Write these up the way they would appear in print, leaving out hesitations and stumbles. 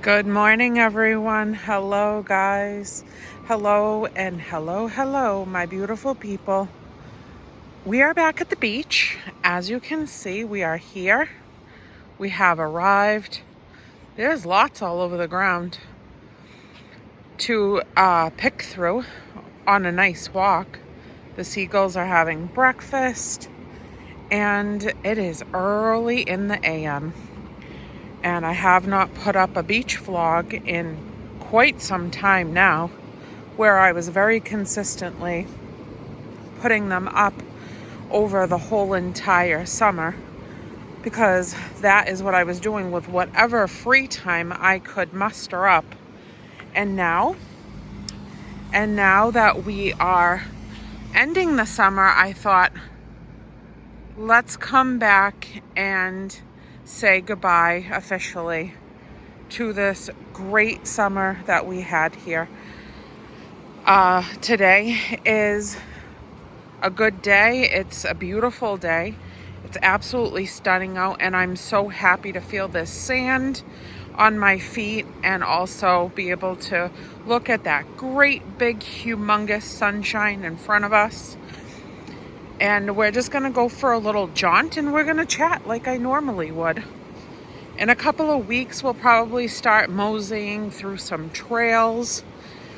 Good morning, everyone. Hello, guys. Hello, and hello, my beautiful people. We are back at the beach. As you can see, we are here. We have arrived. There's lots all over the ground to pick through on a nice walk. The seagulls are having breakfast, and it is early in the AM. And I have not put up a beach vlog in quite some time now, where I was very consistently putting them up over the whole entire summer, because that is what I was doing with whatever free time I could muster up. And now that we are ending the summer, I thought, let's come back and say goodbye officially to this great summer that we had here. Today is a good day. It's a beautiful day. It's absolutely stunning out, and I'm so happy to feel this sand on my feet and also be able to look at that great big humongous sunshine in front of us. And we're just gonna go for a little jaunt, and we're gonna chat like I normally would. In a couple of weeks, we'll probably start moseying through some trails,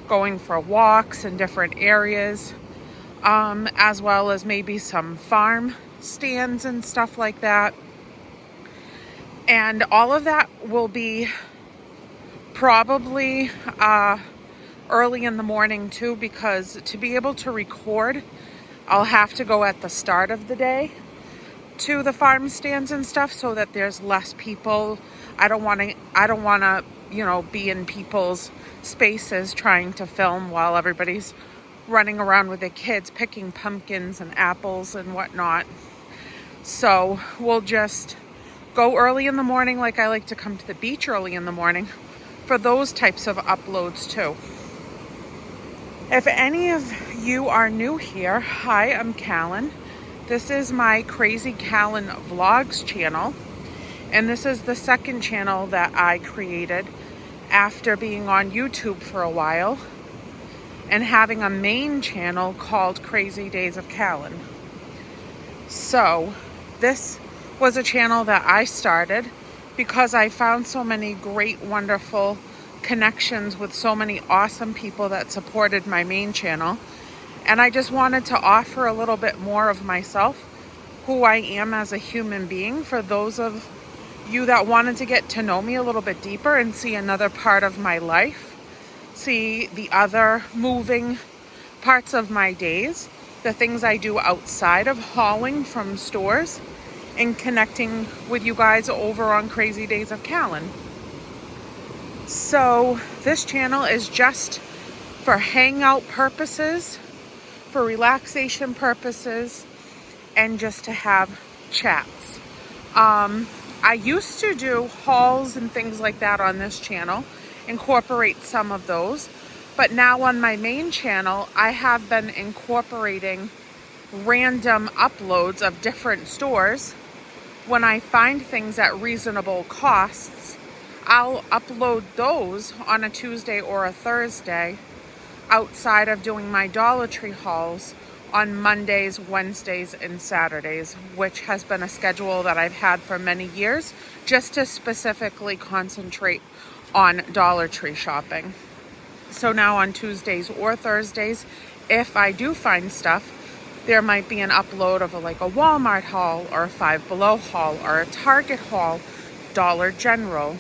going for walks in different areas, as well as maybe some farm stands and stuff like that. And all of that will be probably early in the morning too, because to be able to record, I'll have to go at the start of the day to the farm stands and stuff so that there's less people. I don't want to, be in people's spaces trying to film while everybody's running around with their kids picking pumpkins and apples and whatnot. So we'll just go early in the morning, like I like to come to the beach early in the morning for those types of uploads too. If any of you are new here, hi, I'm Callan. This is my Crazy Callan Vlogs channel, and this is the second channel that I created after being on YouTube for a while and having a main channel called Crazy Days of Callan. So this was a channel that I started because I found so many great, wonderful connections with so many awesome people that supported my main channel. And I just wanted to offer a little bit more of myself, who I am as a human being, for those of you that wanted to get to know me a little bit deeper and see another part of my life, see the other moving parts of my days, the things I do outside of hauling from stores and connecting with you guys over on Crazy Days of Callan. So this channel is just for hangout purposes, for relaxation purposes, and just to have chats. I used to do hauls and things like that on this channel, incorporate some of those, but now on my main channel, I have been incorporating random uploads of different stores. When I find things at reasonable costs, I'll upload those on a Tuesday or a Thursday, outside of doing my Dollar Tree hauls on Mondays, Wednesdays, and Saturdays, which has been a schedule that I've had for many years, just to specifically concentrate on Dollar Tree shopping. So now on Tuesdays or Thursdays, if I do find stuff, there might be an upload of a Walmart haul or a Five Below haul or a Target haul, Dollar General,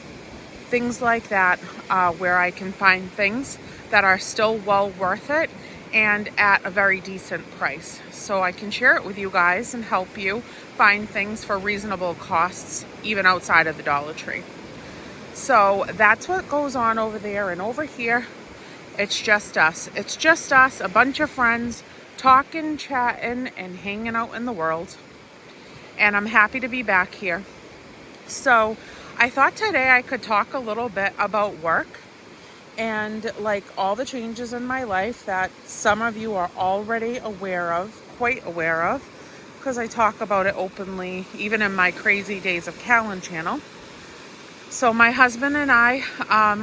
things like that, where I can find things that are still well worth it and at a very decent price. So I can share it with you guys and help you find things for reasonable costs, even outside of the Dollar Tree. So that's what goes on over there. And over here, it's just us. It's just us, a bunch of friends, talking, chatting, and hanging out in the world. And I'm happy to be back here. So I thought today I could talk a little bit about work and all the changes in my life that some of you are already aware of, quite aware of, because I talk about it openly, even in my Crazy Days of Callan channel. So my husband and I,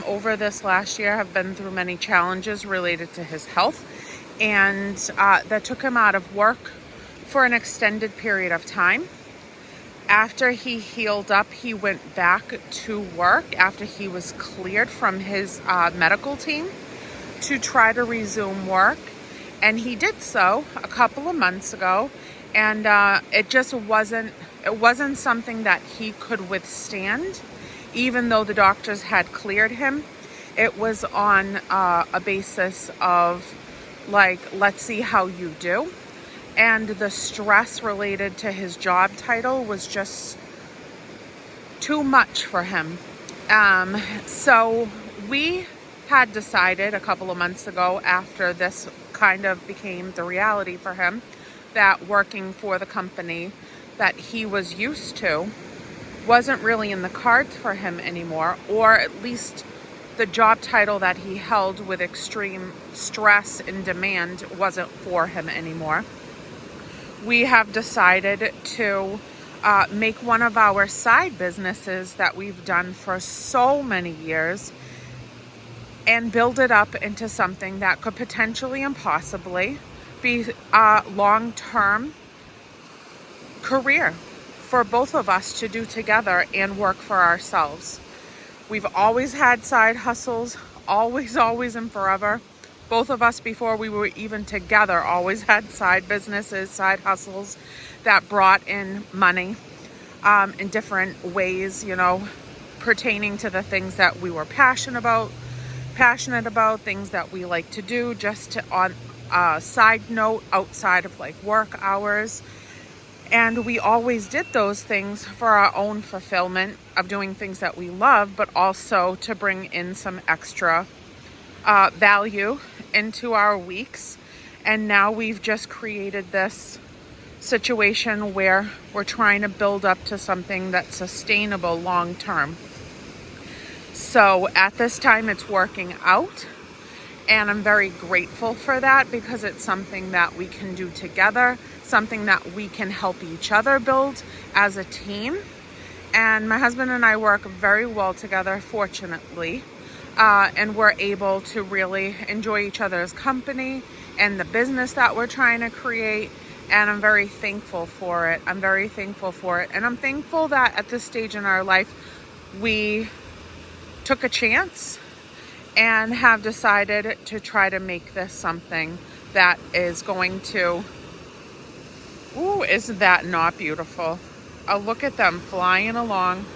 over this last year, have been through many challenges related to his health, and that took him out of work for an extended period of time. After he healed up, he went back to work after he was cleared from his medical team to try to resume work. And he did so a couple of months ago, and it just wasn't something that he could withstand. Even though the doctors had cleared him, it was on a basis of like, let's see how you do. And the stress related to his job title was just too much for him. So we had decided a couple of months ago, after this kind of became the reality for him, that working for the company that he was used to wasn't really in the cards for him anymore, or at least the job title that he held with extreme stress and demand wasn't for him anymore. We have decided to make one of our side businesses that we've done for so many years and build it up into something that could potentially and possibly be a long-term career for both of us to do together and work for ourselves. We've always had side hustles, always and forever. Both of us, before we were even together, always had side businesses, side hustles that brought in money in different ways, pertaining to the things that we were passionate about, things that we like to do, on a side note, outside of like work hours. And we always did those things for our own fulfillment of doing things that we love, but also to bring in some extra value into our weeks. And now we've just created this situation where we're trying to build up to something that's sustainable long term. So at this time, it's working out. And I'm very grateful for that, because it's something that we can do together, something that we can help each other build as a team. And my husband and I work very well together, fortunately. And we're able to really enjoy each other's company and the business that we're trying to create. And I'm very thankful for it. And I'm thankful that at this stage in our life, we took a chance and have decided to try to make this something that is going to, ooh, isn't that not beautiful? Oh, look at them flying along.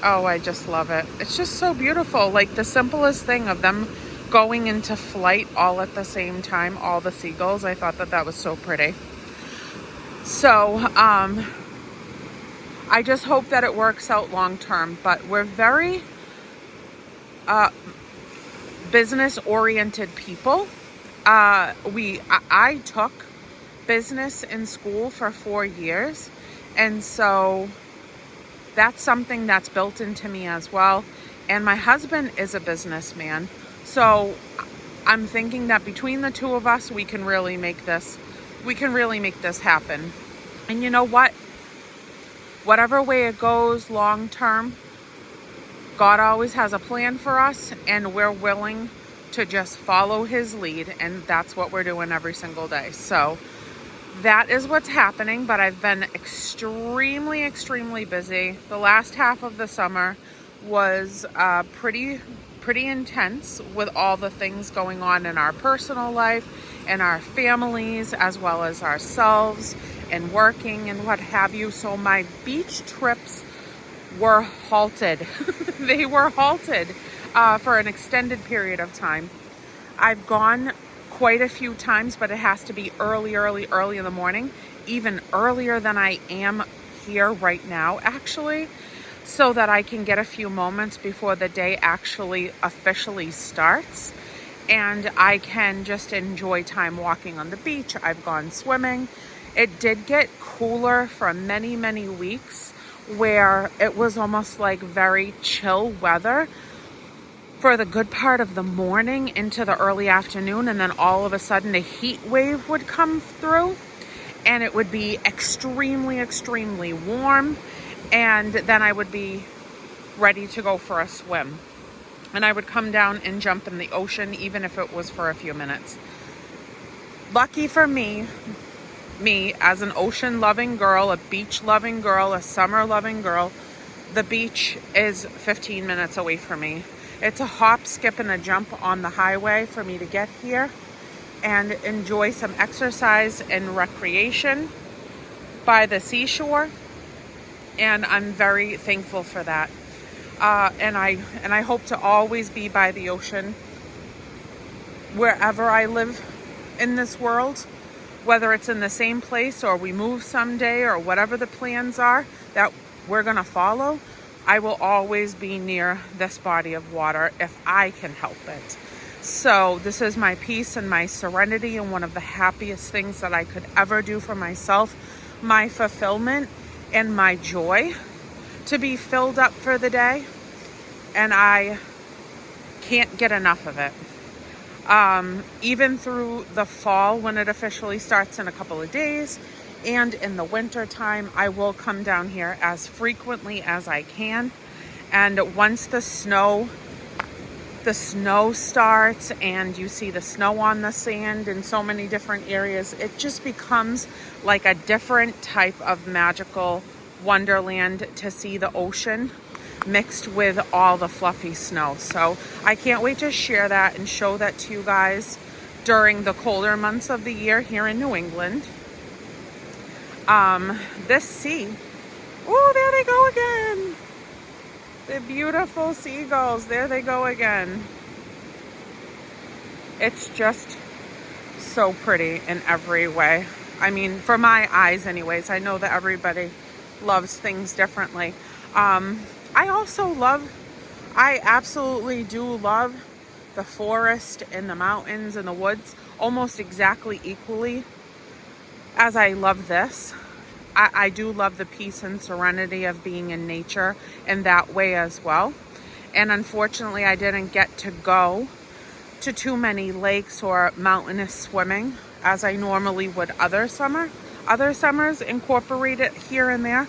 Oh, I just love it. It's just so beautiful. Like the simplest thing of them going into flight all at the same time, all the seagulls. I thought that was so pretty. So, I just hope that it works out long term, but we're very business-oriented people. I took business in school for 4 years, and so that's something that's built into me as well. And my husband is a businessman, so I'm thinking that between the two of us, we can really make this happen. And you know what? Whatever way it goes long term, God always has a plan for us, and we're willing to just follow his lead, and that's what we're doing every single day. So that is what's happening, but I've been extremely busy. The last half of the summer was pretty intense, with all the things going on in our personal life and our families, as well as ourselves, and working and what have you. So my beach trips were halted. They were halted for an extended period of time. I've gone quite a few times, but it has to be early in the morning, even earlier than I am here right now, actually, so that I can get a few moments before the day actually officially starts. And I can just enjoy time walking on the beach. I've gone swimming. It did get cooler for many weeks, where it was almost like very chill weather for the good part of the morning into the early afternoon, and then all of a sudden a heat wave would come through, and it would be extremely warm, and then I would be ready to go for a swim. And I would come down and jump in the ocean, even if it was for a few minutes. Lucky for me as an ocean loving girl, a beach loving girl, a summer loving girl, the beach is 15 minutes away from me. It's a hop, skip, and a jump on the highway for me to get here and enjoy some exercise and recreation by the seashore. And I'm very thankful for that. And I hope to always be by the ocean wherever I live in this world, whether it's in the same place or we move someday or whatever the plans are that we're going to follow. I will always be near this body of water if I can help it. So this is my peace and my serenity, and one of the happiest things that I could ever do for myself, my fulfillment and my joy to be filled up for the day. And I can't get enough of it. Even through the fall, when it officially starts in a couple of days, and in the winter time, I will come down here as frequently as I can. And once the snow starts and you see the snow on the sand in so many different areas, it just becomes like a different type of magical wonderland to see the ocean mixed with all the fluffy snow. So I can't wait to share that and show that to you guys during the colder months of the year here in New England. This sea, oh, there they go again. The beautiful seagulls, there they go again. It's just so pretty in every way. I mean, for my eyes anyways. I know that everybody loves things differently. I absolutely do love the forest and the mountains and the woods almost exactly equally as I love this. I do love the peace and serenity of being in nature in that way as well. And unfortunately, I didn't get to go to too many lakes or mountainous swimming as I normally would other summers, incorporate it here and there.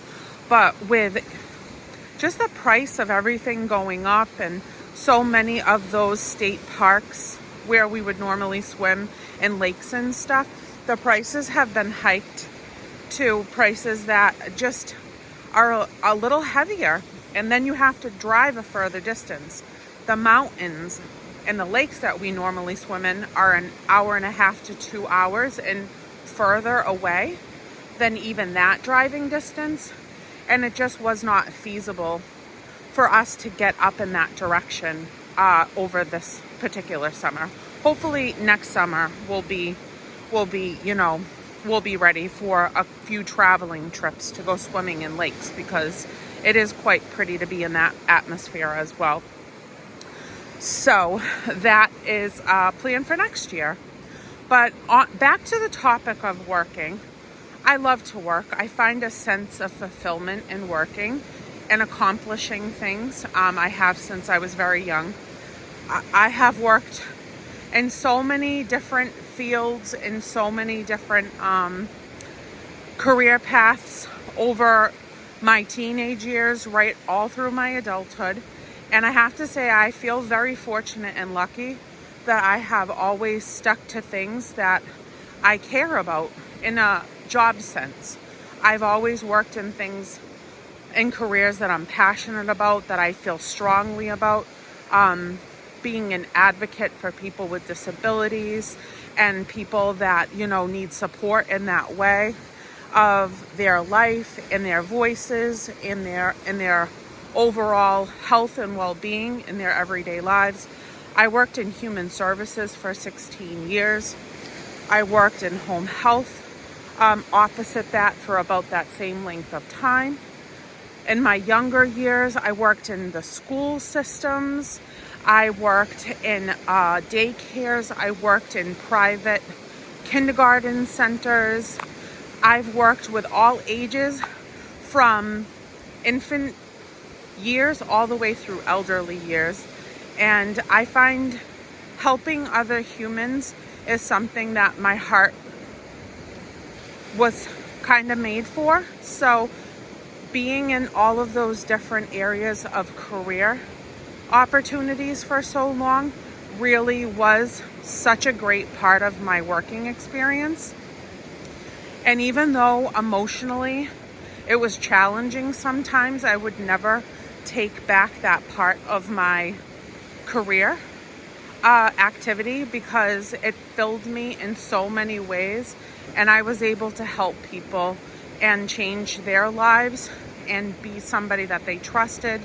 But with just the price of everything going up and so many of those state parks where we would normally swim in lakes and stuff, the prices have been hiked to prices that just are a little heavier. And then you have to drive a further distance. The mountains and the lakes that we normally swim in are an hour and a half to 2 hours and further away than even that driving distance. And it just was not feasible for us to get up in that direction over this particular summer. Hopefully next summer we'll be ready for a few traveling trips to go swimming in lakes, because it is quite pretty to be in that atmosphere as well. So that is a plan for next year. But back to the topic of working. I love to work. I find a sense of fulfillment in working and accomplishing things. I have since I was very young. I have worked in so many different fields, in so many different career paths over my teenage years, right all through my adulthood. And I have to say, I feel very fortunate and lucky that I have always stuck to things that I care about in a job sense. I've always worked in things, in careers that I'm passionate about, that I feel strongly about. Being an advocate for people with disabilities and people that, need support in that way of their life and their voices, in their overall health and well-being in their everyday lives. I worked in human services for 16 years. I worked in home health opposite that for about that same length of time. In my younger years, I worked in the school systems. I worked in daycares. I worked in private kindergarten centers. I've worked with all ages, from infant years all the way through elderly years. And I find helping other humans is something that my heart was kind of made for. So being in all of those different areas of career opportunities for so long really was such a great part of my working experience. And even though emotionally it was challenging sometimes, I would never take back that part of my career activity, because it filled me in so many ways, and I was able to help people and change their lives and be somebody that they trusted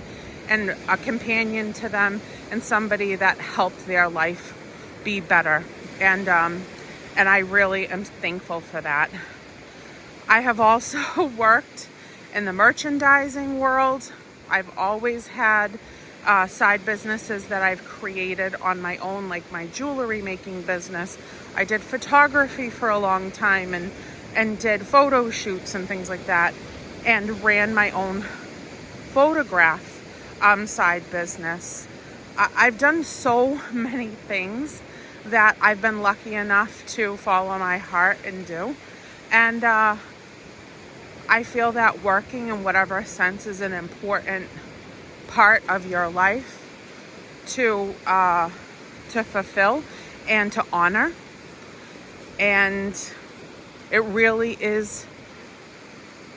and a companion to them and somebody that helped their life be better. And I really am thankful for that. I have also worked in the merchandising world. I've always had side businesses that I've created on my own, like my jewelry making business. I did photography for a long time and did photo shoots and things like that, and ran my own photograph side business. I've done so many things that I've been lucky enough to follow my heart and do. And I feel that working in whatever sense is an important part of your life to fulfill and to honor. And it really is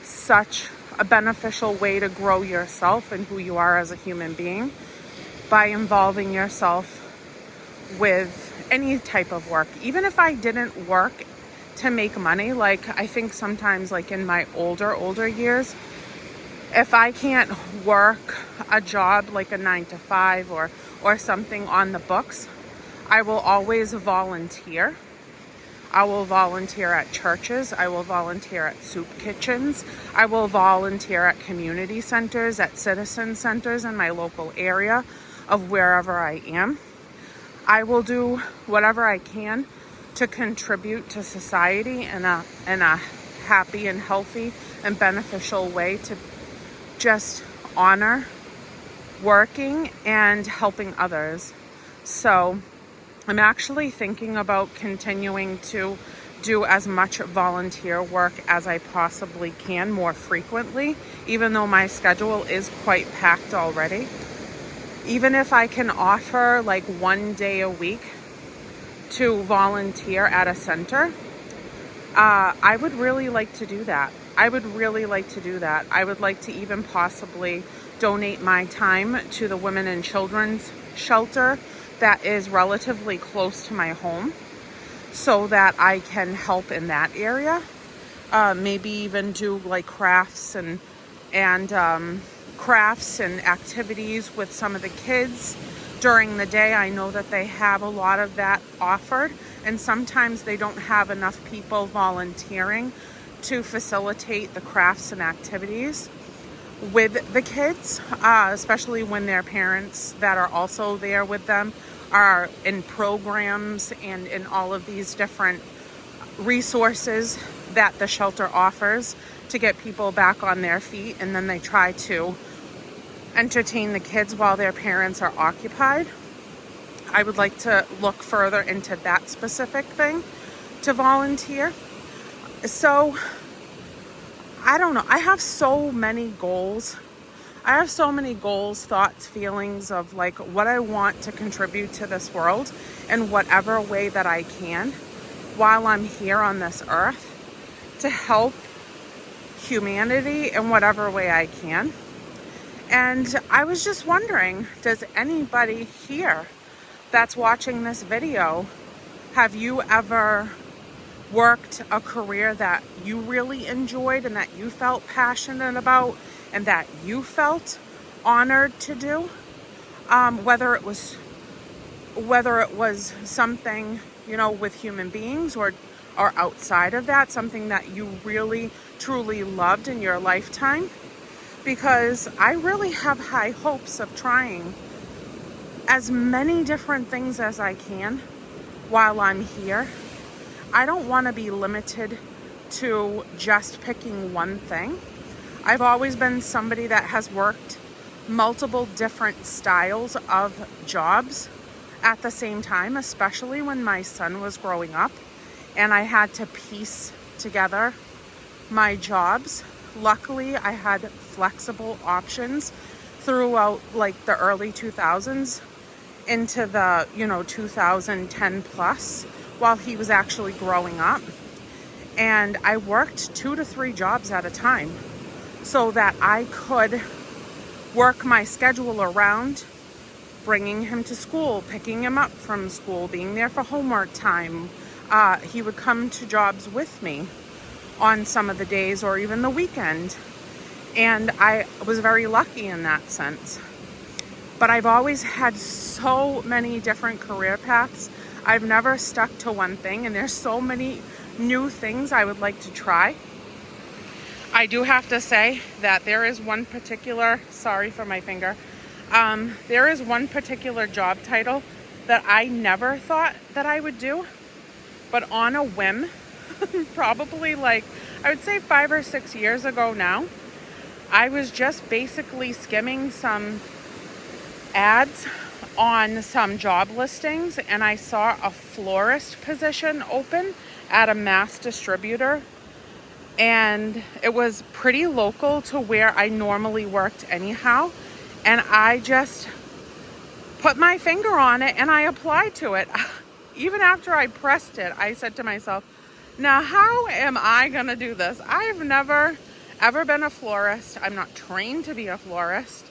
such a beneficial way to grow yourself and who you are as a human being by involving yourself with any type of work. Even if I didn't work to make money, like I think sometimes, like in my older years, if I can't work a job like a 9 to 5 or something on the books, I will always volunteer. I will volunteer at churches. I will volunteer at soup kitchens. I will volunteer at community centers, at citizen centers in my local area of wherever I am. I will do whatever I can to contribute to society in a happy and healthy and beneficial way, to just honor working and helping others. So I'm actually thinking about continuing to do as much volunteer work as I possibly can more frequently, even though my schedule is quite packed already. Even if I can offer like 1 day a week to volunteer at a center, I would really like to do that. I would like to even possibly donate my time to the Women and Children's Shelter that is relatively close to my home, so that I can help in that area. Maybe even do like crafts and activities with some of the kids during the day. I know that they have a lot of that offered, and sometimes they don't have enough people volunteering to facilitate the crafts and activities with the kids, especially when their parents that are also there with them are in programs and in all of these different resources that the shelter offers to get people back on their feet, and then they try to entertain the kids while their parents are occupied. I would like to look further into that specific thing to volunteer. So I don't know. I have so many goals. Thoughts, feelings of like what I want to contribute to this world in whatever way that I can while I'm here on this earth, to help humanity in whatever way I can. And I was just wondering, does anybody here that's watching this video, have you ever worked a career that you really enjoyed and that you felt passionate about and that you felt honored to do? Whether it was something, with human beings or outside of that, something that you really truly loved in your lifetime. Because I really have high hopes of trying as many different things as I can while I'm here. I don't want to be limited to just picking one thing. I've always been somebody that has worked multiple different styles of jobs at the same time, especially when my son was growing up and I had to piece together my jobs. luckily I had flexible options throughout like the early 2000s into the 2010 plus, while he was actually growing up. And I worked 2 to 3 jobs at a time so that I could work my schedule around bringing him to school, picking him up from school, being there for homework time. He would come to jobs with me on some of the days or even the weekend. And I was very lucky in that sense. But I've always had so many different career paths. I've never stuck to one thing, and there's so many new things I would like to try. I do have to say that there is one particular, sorry for my finger, there is one particular job title that I never thought that I would do, but on a whim, probably like, I would say 5 or 6 years ago now, I was just basically skimming some ads on some job listings, and I saw a florist position open at a mass distributor, and it was pretty local to where I normally worked anyhow, and I just put my finger on it and I applied to it. Even after I pressed it, I said to myself, now how am I gonna do this? I've never ever been a florist. I'm not trained to be a florist.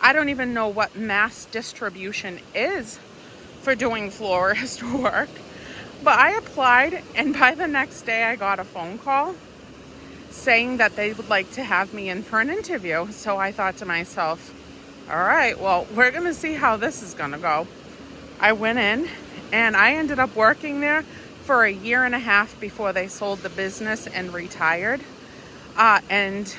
I don't even know what mass distribution is for doing florist work. But I applied, and by the next day I got a phone call saying that they would like to have me in for an interview. So I thought to myself, all right, well, we're gonna see how this is gonna go. I went in and I ended up working there for a year and a half before they sold the business and retired. And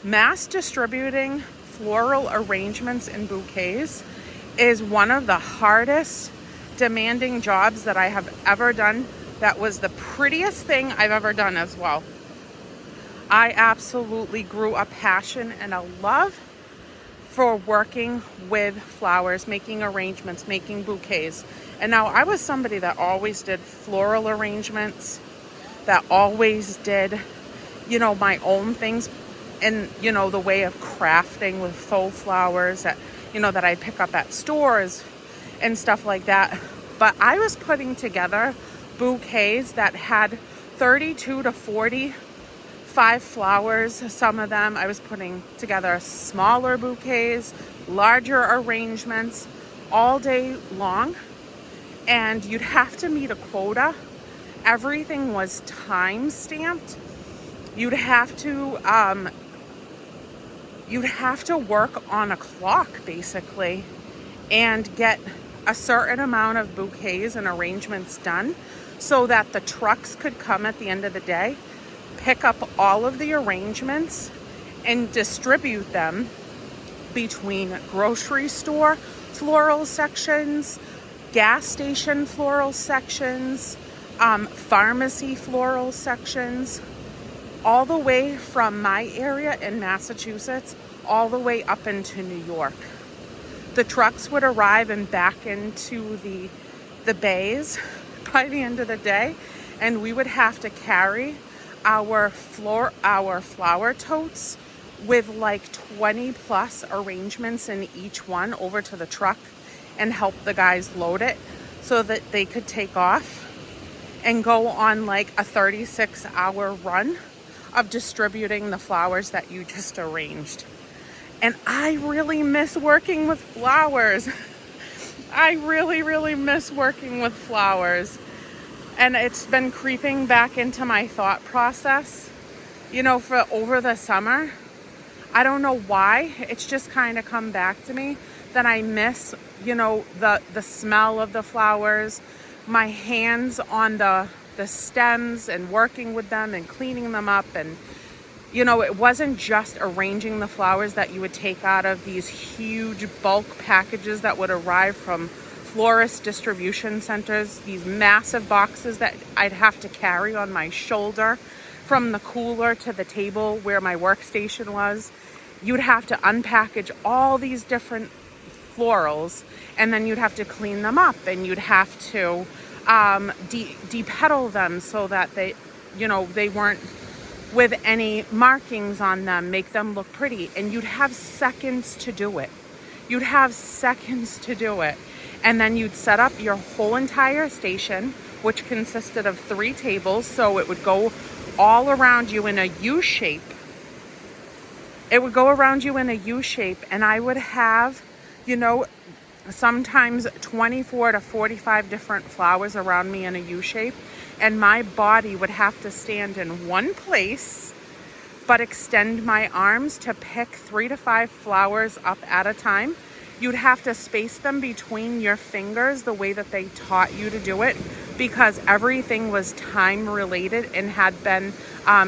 mass distributing floral arrangements and bouquets is one of the hardest demanding jobs that I have ever done. That was the prettiest thing I've ever done as well. I absolutely grew a passion and a love for working with flowers, making arrangements, making bouquets. And now I was somebody that always did floral arrangements, that always did, my own things in, the way of crafting with faux flowers that, that I'd pick up at stores and stuff like that. But I was putting together bouquets that had 32 to 45 flowers. Some of them I was putting together smaller bouquets, larger arrangements all day long. And you'd have to meet a quota. Everything was time stamped. You'd have to work on a clock basically and get a certain amount of bouquets and arrangements done so that the trucks could come at the end of the day, pick up all of the arrangements and distribute them between grocery store floral sections, gas station floral sections, pharmacy floral sections, all the way from my area in Massachusetts all the way up into New York. The trucks would arrive and back into the bays by the end of the day, and we would have to carry our flower totes with like 20 plus arrangements in each one over to the truck and help the guys load it so that they could take off and go on like a 36-hour run of distributing the flowers that you just arranged. And I really miss working with flowers. I really, really miss working with flowers. And it's been creeping back into my thought process, for over the summer. I don't know why. It's just kind of come back to me that I miss, the smell of the flowers, my hands on the stems and working with them and cleaning them up. And it wasn't just arranging the flowers that you would take out of these huge bulk packages that would arrive from florist distribution centers, these massive boxes that I'd have to carry on my shoulder from the cooler to the table where my workstation was. You'd have to unpackage all these different florals, and then you'd have to clean them up, and you'd have to depetal them so that they weren't with any markings on them, make them look pretty. And you'd have seconds to do it. You'd have seconds to do it. And then you'd set up your whole entire station, which consisted of 3 tables. So it would go all around you in a U shape. It would go around you in a U shape. And I would have, sometimes 24 to 45 different flowers around me in a U shape. And my body would have to stand in one place, but extend my arms to pick 3 to 5 flowers up at a time. You'd have to space them between your fingers the way that they taught you to do it, because everything was time related and had been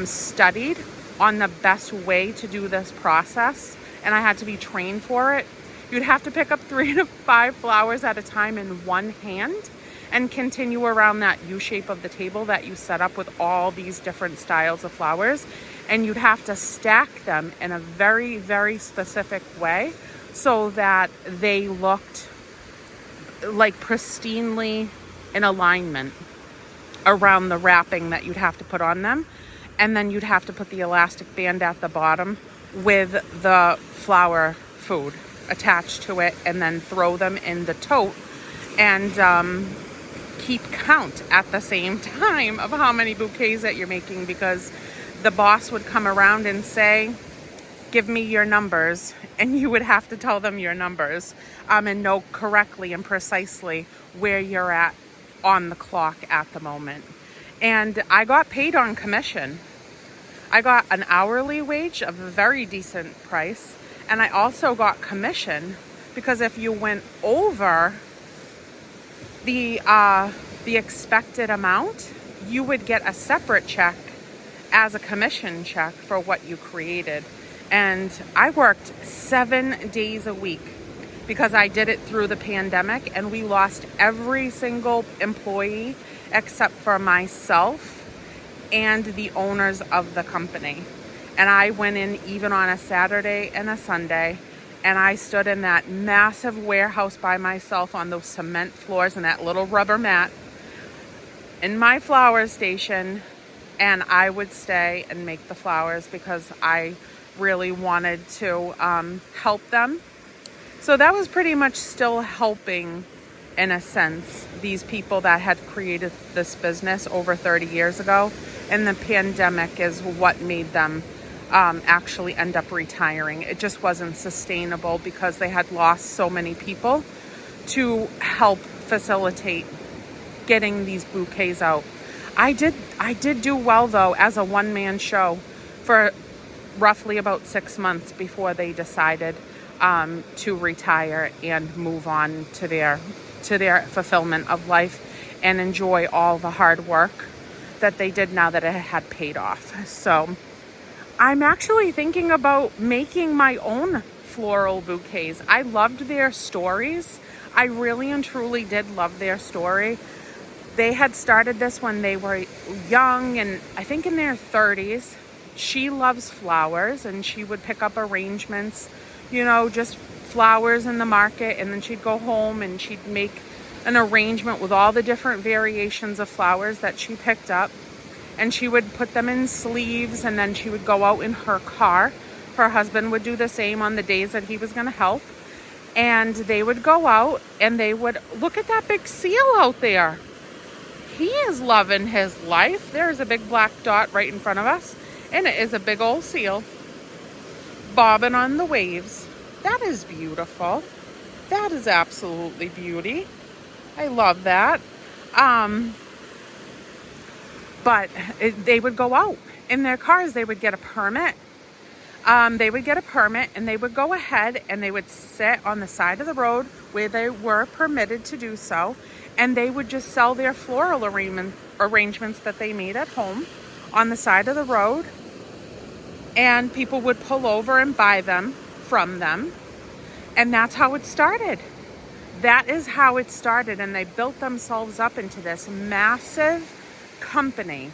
studied on the best way to do this process. And I had to be trained for it. You'd have to pick up 3 to 5 flowers at a time in one hand and continue around that U shape of the table that you set up with all these different styles of flowers. And you'd have to stack them in a very, very specific way so that they looked like pristinely in alignment around the wrapping that you'd have to put on them. And then you'd have to put the elastic band at the bottom with the flower food attached to it, and then throw them in the tote and keep count at the same time of how many bouquets that you're making, because the boss would come around and say, give me your numbers, and you would have to tell them your numbers and know correctly and precisely where you're at on the clock at the moment. And I got paid on commission. I got an hourly wage of a very decent price, and I also got commission because if you went over the expected amount, you would get a separate check as a commission check for what you created. And I worked 7 days a week because I did it through the pandemic, and we lost every single employee except for myself and the owners of the company. And I went in even on a Saturday and a Sunday, and I stood in that massive warehouse by myself on those cement floors and that little rubber mat in my flower station, and I would stay and make the flowers because I really wanted to help them. So that was pretty much still helping, in a sense, these people that had created this business over 30 years ago. And the pandemic is what made them actually end up retiring. It just wasn't sustainable because they had lost so many people to help facilitate getting these bouquets out. I did do well though as a one-man show for roughly about 6 months before they decided to retire and move on to their fulfillment of life and enjoy all the hard work that they did now that it had paid off. So I'm actually thinking about making my own floral bouquets. I loved their stories. I really and truly did love their story. They had started this when they were young, and I think in their 30s. She loves flowers, and she would pick up arrangements, just flowers in the market, and then she'd go home and she'd make an arrangement with all the different variations of flowers that she picked up, and she would put them in sleeves, and then she would go out in her car. Her husband would do the same on the days that he was going to help, and they would go out and they would look at that big seal out there. He is loving his life. There's a big black dot right in front of us, and it is a big old seal bobbing on the waves. That is beautiful. That is absolutely beauty. I love that. But they would go out in their cars. They would get a permit. And they would go ahead and they would sit on the side of the road where they were permitted to do so. And they would just sell their floral arrangements that they made at home on the side of the road. And people would pull over and buy them from them. And that's how it started. That is how it started. And they built themselves up into this massive company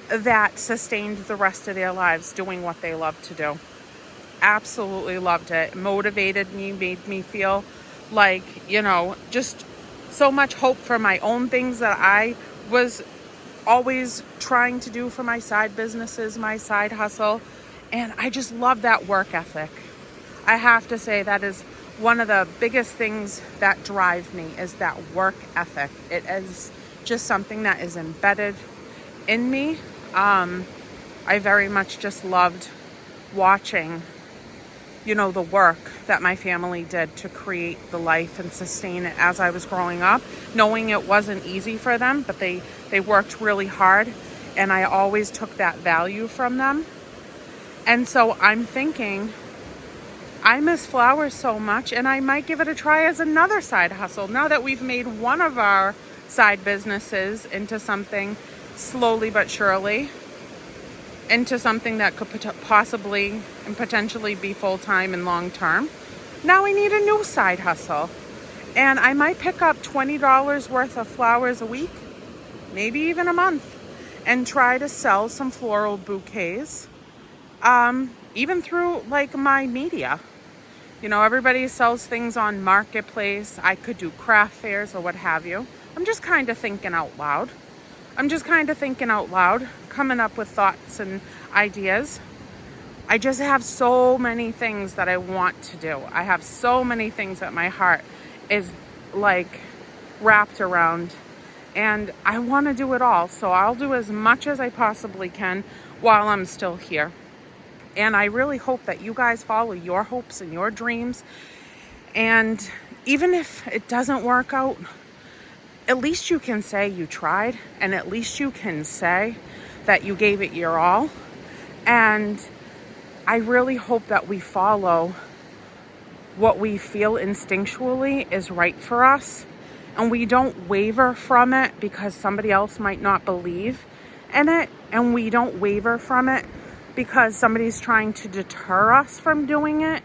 that sustained the rest of their lives doing what they love to do. Absolutely loved it. Motivated me, made me feel like, just so much hope for my own things that I was always trying to do for my side businesses, my side hustle. And I just love that work ethic. I have to say that is one of the biggest things that drive me, is that work ethic. It is just something that is embedded in me. I very much just loved watching, the work that my family did to create the life and sustain it as I was growing up, knowing it wasn't easy for them, but they worked really hard, and I always took that value from them. And so I'm thinking, I miss flowers so much, and I might give it a try as another side hustle now that we've made one of our side businesses into something slowly but surely, into something that could possibly and potentially be full-time and long-term. Now we need a new side hustle. And I might pick up $20 worth of flowers a week, maybe even a month, and try to sell some floral bouquets, even through like my media. Everybody sells things on Marketplace. I could do craft fairs or what have you. I'm just kind of thinking out loud. Coming up with thoughts and ideas. I just have so many things that I want to do. I have so many things that my heart is like wrapped around, and I want to do it all. So I'll do as much as I possibly can while I'm still here. And I really hope that you guys follow your hopes and your dreams. And even if it doesn't work out, at least you can say you tried, and at least you can say that you gave it your all. And I really hope that we follow what we feel instinctually is right for us, and we don't waver from it because somebody else might not believe in it, and we don't waver from it because somebody's trying to deter us from doing it.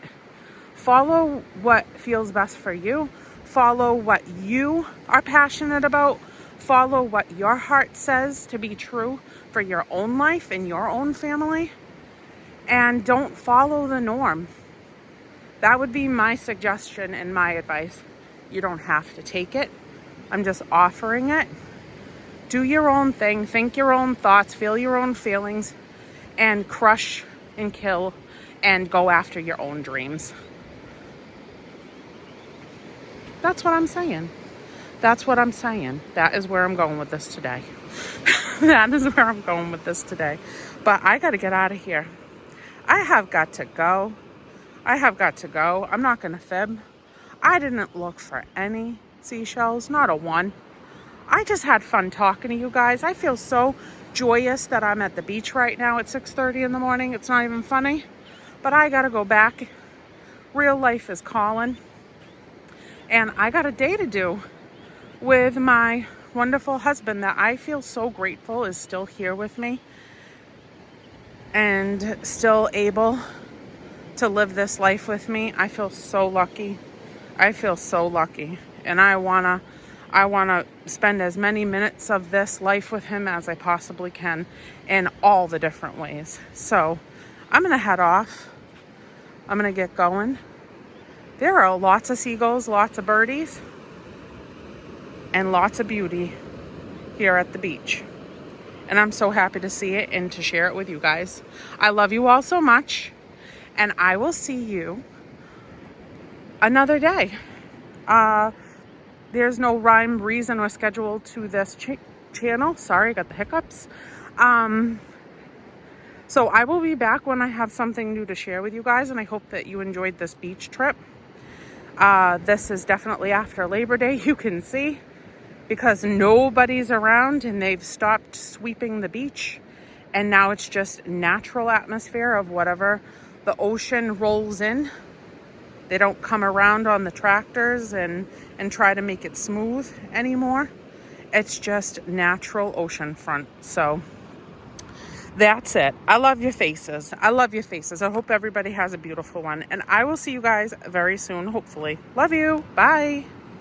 Follow what feels best for you. Follow what you are passionate about. Follow what your heart says to be true for your own life and your own family. And don't follow the norm. That would be my suggestion and my advice. You don't have to take it. I'm just offering it. Do your own thing. Think your own thoughts. Feel your own feelings. And crush and kill and go after your own dreams. That's what I'm saying. That is where I'm going with this today. But I got to get out of here. I have got to go. I'm not going to fib. I didn't look for any seashells, not a one. I just had fun talking to you guys. I feel so joyous that I'm at the beach right now at 6:30 in the morning. It's not even funny, but I got to go back. Real life is calling. And I got a day to do with my wonderful husband that I feel so grateful is still here with me and still able to live this life with me. I feel so lucky. And I want to spend as many minutes of this life with him as I possibly can in all the different ways. So I'm going to head off. I'm going to get going. There are lots of seagulls, lots of birdies, and lots of beauty here at the beach. And I'm so happy to see it and to share it with you guys. I love you all so much. And I will see you another day. There's no rhyme, reason, or schedule to this channel. Sorry, I got the hiccups. So I will be back when I have something new to share with you guys. And I hope that you enjoyed this beach trip. This is definitely after Labor Day, you can see, because nobody's around and they've stopped sweeping the beach. And now it's just natural atmosphere of whatever the ocean rolls in. They don't come around on the tractors and try to make it smooth anymore. It's just natural ocean front. So that's it. I love your faces. I hope everybody has a beautiful one. And I will see you guys very soon, hopefully. Love you. Bye.